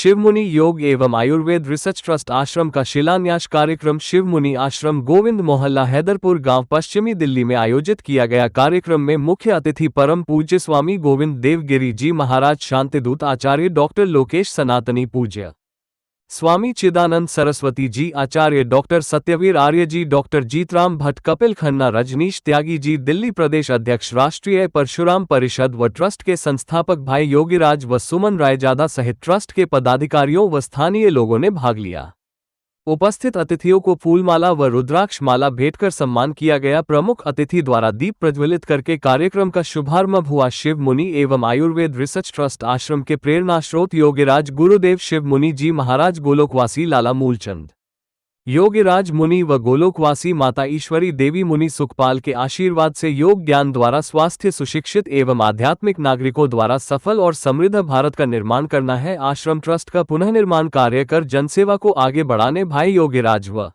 शिवमुनि योग एवं Ayurveda research trust आश्रम का शिलान्यास कार्यक्रम शिवमुनि आश्रम गोविंद मोहल्ला हैदरपुर गांव पश्चिमी दिल्ली में आयोजित किया गया। कार्यक्रम में मुख्य अतिथि परम पूज्य स्वामी गोविंद देवगिरी जी महाराज, शांतिदूत आचार्य डॉक्टर लोकेश सनातनी, पूज्य स्वामी चिदानंद सरस्वती जी, आचार्य डॉक्टर सत्यवीर आर्य जी, डॉक्टर जीतराम भट्ट, कपिल खन्ना, रजनीश त्यागी जी, दिल्ली प्रदेश अध्यक्ष राष्ट्रीय परशुराम परिषद व ट्रस्ट के संस्थापक भाई योगीराज व सुमन रायजादा सहित ट्रस्ट के पदाधिकारियों व स्थानीय लोगों ने भाग लिया। उपस्थित अतिथियों को फूलमाला व रुद्राक्ष माला भेंट कर सम्मान किया गया। प्रमुख अतिथि द्वारा दीप प्रज्वलित करके कार्यक्रम का शुभारंभ हुआ। शिव मुनि एवं आयुर्वेद रिसर्च ट्रस्ट आश्रम के प्रेरणास्रोत योगीराज गुरुदेव शिव मुनि जी महाराज, गोलोकवासी लाला मूलचंद योगीराज मुनि व गोलोकवासी माता ईश्वरी देवी मुनि सुखपाल के आशीर्वाद से योग ज्ञान द्वारा स्वास्थ्य, सुशिक्षित एवं आध्यात्मिक नागरिकों द्वारा सफल और समृद्ध भारत का निर्माण करना है। आश्रम ट्रस्ट का पुनर्निर्माण कार्य कर जनसेवा को आगे बढ़ाने भाई योगीराज व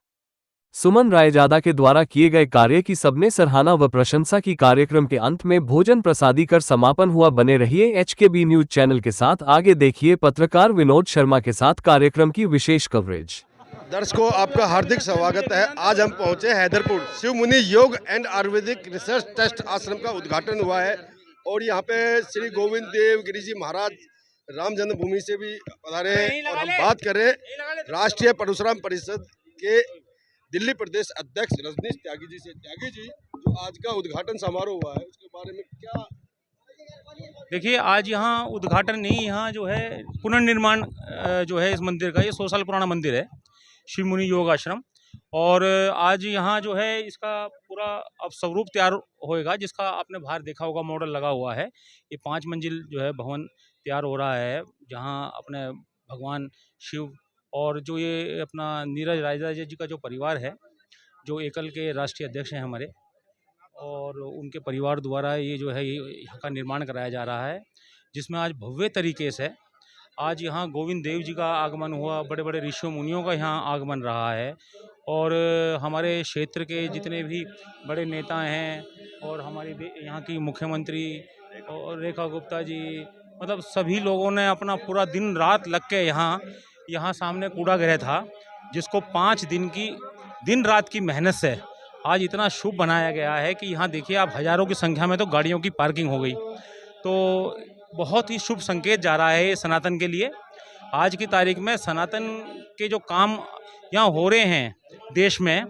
सुमन रायजादा के द्वारा किए गए कार्य की सबने सराहना व प्रशंसा की। कार्यक्रम के अंत में भोजन प्रसादी कर समापन हुआ। बने रहिए HKB न्यूज चैनल के साथ। आगे देखिए पत्रकार विनोद शर्मा के साथ कार्यक्रम की विशेष कवरेज। दर्शकों, आपका हार्दिक स्वागत है। आज हम पहुंचे हैदरपुर। शिव मुनि योग एंड आयुर्वेदिक रिसर्च ट्रस्ट आश्रम का उद्घाटन हुआ है और यहाँ पे श्री गोविंद देव गिरी जी महाराज राम जन्मभूमि से भी पधारे हैं। और हम बात करें राष्ट्रीय परशुराम परिषद के दिल्ली प्रदेश अध्यक्ष रजनीश त्यागी जी से। त्यागी जी, जो आज का उद्घाटन समारोह हुआ है उसके बारे में क्या? देखिए, आज यहाँ उद्घाटन नहीं, यहाँ जो है पुनर्निर्माण जो है इस मंदिर का, ये 100 साल पुराना मंदिर है शिव मुनि योग आश्रम। और आज यहाँ जो है इसका पूरा अब स्वरूप तैयार होएगा, जिसका आपने बाहर देखा होगा मॉडल लगा हुआ है। ये 5 मंजिल जो है भवन तैयार हो रहा है, जहाँ अपने भगवान शिव और जो ये अपना नीरज रायजादा जी का जो परिवार है, जो एकल के राष्ट्रीय अध्यक्ष हैं हमारे, और उनके परिवार द्वारा ये जो है यहाँ का निर्माण कराया जा रहा है, जिसमें आज भव्य तरीके से आज यहाँ गोविंद देव जी का आगमन हुआ। बड़े बड़े ऋषियों मुनियों का यहाँ आगमन रहा है और हमारे क्षेत्र के जितने भी बड़े नेता हैं और हमारी यहाँ की मुख्यमंत्री और रेखा गुप्ता जी, मतलब सभी लोगों ने अपना पूरा दिन रात लग के यहाँ सामने कूड़ागृह था, जिसको 5 दिन की दिन रात की मेहनत से आज इतना शुभ बनाया गया है कि यहाँ देखिए आप, हज़ारों की संख्या में तो गाड़ियों की पार्किंग हो गई। तो बहुत ही शुभ संकेत जा रहा है सनातन के लिए। आज की तारीख में सनातन के जो काम यहाँ हो रहे हैं देश में,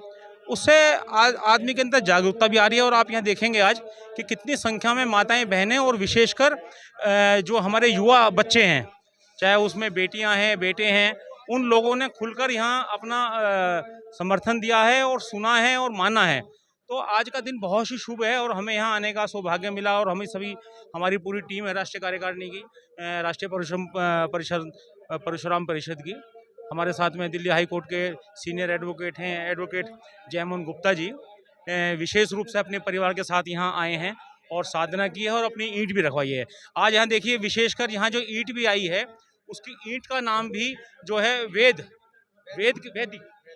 उससे आदमी के अंदर जागरूकता भी आ रही है। और आप यहाँ देखेंगे आज कि कितनी संख्या में माताएं, बहनें और विशेषकर जो हमारे युवा बच्चे हैं, चाहे उसमें बेटियां हैं, बेटे हैं, उन लोगों ने खुलकर यहाँ अपना समर्थन दिया है और सुना है और माना है। तो आज का दिन बहुत ही शुभ है और हमें यहाँ आने का सौभाग्य मिला। और हमें सभी, हमारी पूरी टीम है राष्ट्रीय कार्यकारिणी की, राष्ट्रीय परशुराम परिषद की। हमारे साथ में दिल्ली हाई कोर्ट के सीनियर एडवोकेट हैं, एडवोकेट जयमोहन गुप्ता जी, विशेष रूप से अपने परिवार के साथ यहाँ आए हैं और साधना की है और अपनी ईंट भी रखवाई है। आज यहाँ देखिए, विशेषकर यहाँ जो ईंट भी आई है, उसकी ईंट का नाम भी जो है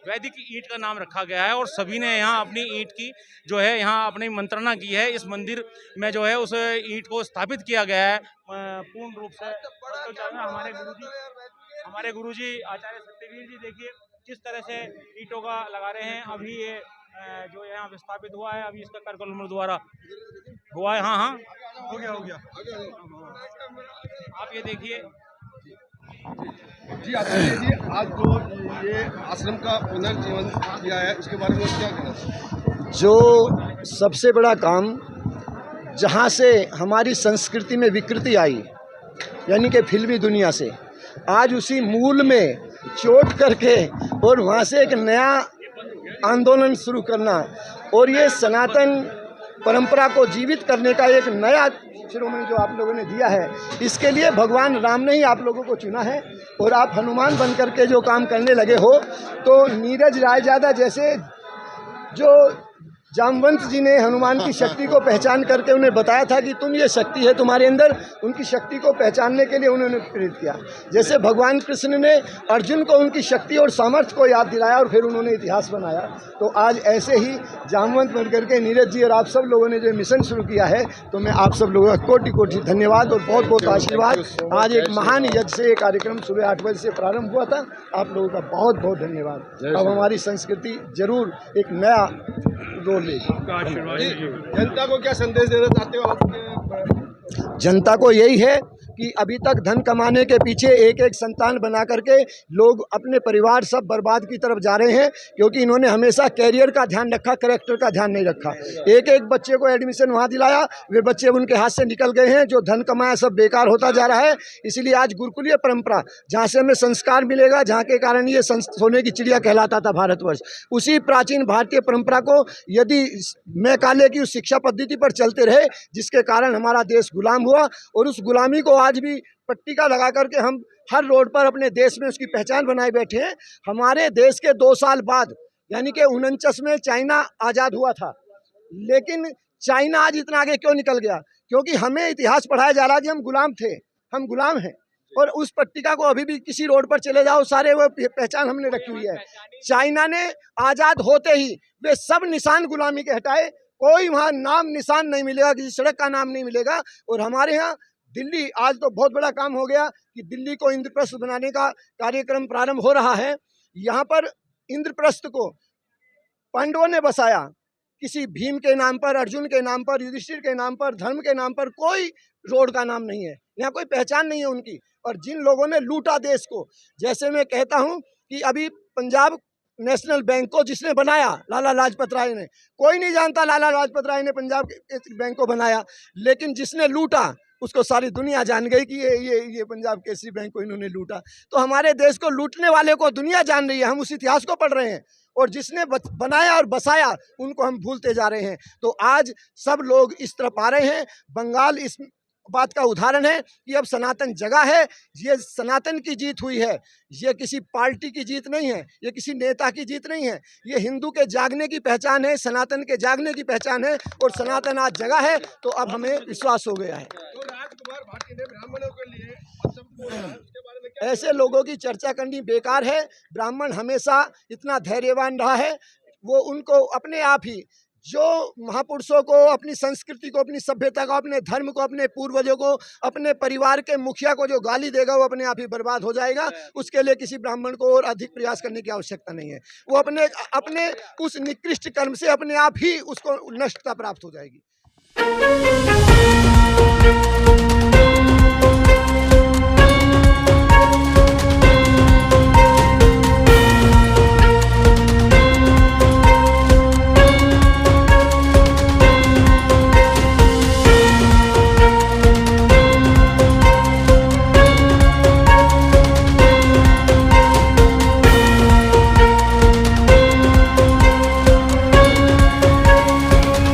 वैदिक ईंट का नाम रखा गया है। और सभी ने यहाँ अपनी ईंट की जो है यहाँ अपनी मंत्रणा की है। इस मंदिर में जो है उस ईंट को स्थापित किया गया है पूर्ण रूप से। हमारे गुरुजी आचार्य सत्यवीर जी, देखिए किस तरह से ईंटों का लगा रहे हैं। अभी ये जो यहाँ विस्थापित हुआ है, अभी इसका कार्यक्रम द्वारा हुआ है। हाँ, हो गया। आप ये देखिए जी आचार्य जी, आज जो ये आश्रम का पुनर्जीवन किया है उसके बारे में क्या कहना? जो सबसे बड़ा काम, जहाँ से हमारी संस्कृति में विकृति आई, यानी कि फिल्मी दुनिया से, आज उसी मूल में चोट करके और वहाँ से एक नया आंदोलन शुरू करना और ये सनातन परंपरा को जीवित करने का एक नया शिरोमणि जो आप लोगों ने दिया है, इसके लिए भगवान राम ने ही आप लोगों को चुना है। और आप हनुमान बन करके जो काम करने लगे हो, तो नीरज रायजादा जैसे जो जामवंत जी ने हनुमान की शक्ति को पहचान करके उन्हें बताया था कि तुम ये शक्ति है तुम्हारे अंदर, उनकी शक्ति को पहचानने के लिए उन्होंने प्रेरित किया। जैसे भगवान कृष्ण ने अर्जुन को उनकी शक्ति और सामर्थ्य को याद दिलाया और फिर उन्होंने इतिहास बनाया, तो आज ऐसे ही जामवंत बन करके नीरज जी और आप सब लोगों ने जो मिशन शुरू किया है, तो मैं आप सब लोगों का कोटि कोटि धन्यवाद और बहुत बहुत आशीर्वाद। आज एक महान यज्ञ से ये कार्यक्रम सुबह 8 बजे से प्रारंभ हुआ था, आप लोगों का बहुत बहुत धन्यवाद। अब हमारी संस्कृति जरूर एक नया रोल लेगी। जनता को क्या संदेश देना चाहते हो आप? जनता को यही है कि अभी तक धन कमाने के पीछे एक एक संतान बना करके लोग अपने परिवार सब बर्बाद की तरफ जा रहे हैं, क्योंकि इन्होंने हमेशा कैरियर का ध्यान रखा, कैरेक्टर का ध्यान नहीं रखा। एक एक बच्चे को एडमिशन वहाँ दिलाया, वे बच्चे उनके हाथ से निकल गए हैं, जो धन कमाया सब बेकार होता जा रहा है। इसलिए आज गुरुकुलीय परंपरा, जहाँ से हमें संस्कार मिलेगा, जहाँ के कारण ये सोने की चिड़िया कहलाता था भारतवर्ष, उसी प्राचीन भारतीय परंपरा को यदि मैं काले की उस शिक्षा पद्धति पर चलते रहे, जिसके कारण हमारा देश गुलाम हुआ, और उस गुलामी को आज भी पट्टिका लगा करके हम हर रोड पर अपने देश में उसकी पहचान बनाए बैठे हैं। हमारे देश के 2 साल बाद यानी कि 49 में चाइना आज़ाद हुआ था, लेकिन चाइना आज इतना आगे क्यों निकल गया? क्योंकि हमें इतिहास पढ़ाया जा रहा है कि हम गुलाम थे, हम गुलाम हैं, और उस पट्टिका को अभी भी किसी रोड पर चले जाओ, सारे वो पहचान हमने रखी हुई है। चाइना ने आज़ाद होते ही वे सब निशान गुलामी के हटाए, कोई वहाँ नाम निशान नहीं मिलेगा, किसी सड़क का नाम नहीं मिलेगा। और हमारे यहाँ दिल्ली आज तो बहुत बड़ा काम हो गया कि दिल्ली को इंद्रप्रस्थ बनाने का कार्यक्रम प्रारंभ हो रहा है। यहाँ पर इंद्रप्रस्थ को पांडवों ने बसाया, किसी भीम के नाम पर, अर्जुन के नाम पर, युधिष्ठिर के नाम पर, धर्म के नाम पर कोई रोड का नाम नहीं है, यहाँ कोई पहचान नहीं है उनकी। और जिन लोगों ने लूटा देश को, जैसे मैं कहता हूँ कि अभी पंजाब नेशनल बैंक को जिसने बनाया, लाला लाजपत राय ने, कोई नहीं जानता लाला लाजपत राय ने पंजाब बैंक को बनाया, लेकिन जिसने लूटा उसको सारी दुनिया जान गई कि ये पंजाब केसरी बैंक को इन्होंने लूटा। तो हमारे देश को लूटने वाले को दुनिया जान रही है, हम उस इतिहास को पढ़ रहे हैं, और जिसने बनाया और बसाया उनको हम भूलते जा रहे हैं। तो आज सब लोग इस तरफ आ रहे हैं। बंगाल इस बात का उदाहरण है कि अब सनातन जगह है, ये सनातन की जीत हुई है, ये किसी पार्टी की जीत नहीं है, ये किसी नेता की जीत नहीं है, ये हिंदू के जागने की पहचान है, सनातन के जागने की पहचान है, और सनातन आज जगह है। तो अब हमें विश्वास हो गया है। तो राजकुमार भाटी ने ब्राह्मणों के लिए सब बोला है, उसके बारे में क्या? ऐसे लोगों की चर्चा करनी बेकार है। ब्राह्मण हमेशा इतना धैर्यवान रहा है, वो उनको अपने आप ही जो महापुरुषों को, अपनी संस्कृति को, अपनी सभ्यता को, अपने धर्म को, अपने पूर्वजों को, अपने परिवार के मुखिया को जो गाली देगा वो अपने आप ही बर्बाद हो जाएगा। उसके लिए किसी ब्राह्मण को और अधिक प्रयास करने की आवश्यकता नहीं है। वो अपने उस निकृष्ट कर्म से अपने आप ही उसको नष्टता प्राप्त हो जाएगी।